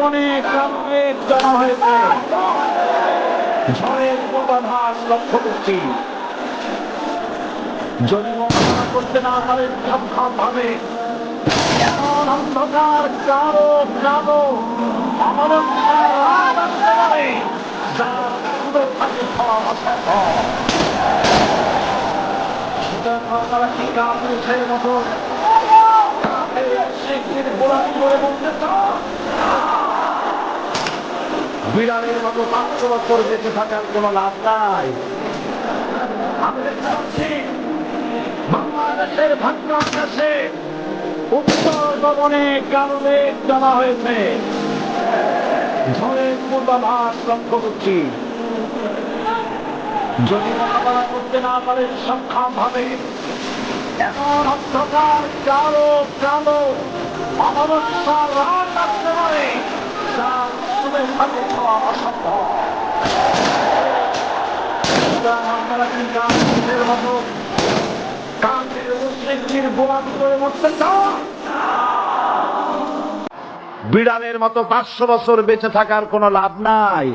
ভবনে কালমেঘ জমা হয়েছে। ঝড়ের পূর্বাভাস লক্ষ্য করছি। যদি মোকাবেলা করতে না পারে সক্ষম ভাবে এমন অন্ধকার কালো কালো অমরত্বের রাত আসতে পারে, যার সুন্দর থাকে হওয়া অসম্ভব। সুতরাং আপনারা কি কাপুরুষের মতো গোলামি করে বলতে চান? বিড়ালের মতো 500 বছর বেঁচে থাকার কোন লাভ নাই। আমি দেখতে পাচ্ছি বাংলাদেশের ভাগ্য আকাশে উত্তর ভবনে কালো মেঘ জমা হয়েছে। ঝড়ের পূর্বাভাস লক্ষ্য করছি। যদি মোকাবেলা করতে না পারে সক্ষম ভাবে এমন অন্ধকার কালো কালো অমাবস্যার রাত আসতে পারে, যার শুনে থাকে হওয়া অসম্ভব। আপনারা কি কাপুরুষের মতো কাকের মুশরিকদের গোলামি করে মরতে চান? বিড়ালের মতো 500 বছর বেঁচে থাকার কোনো লাভ নাই।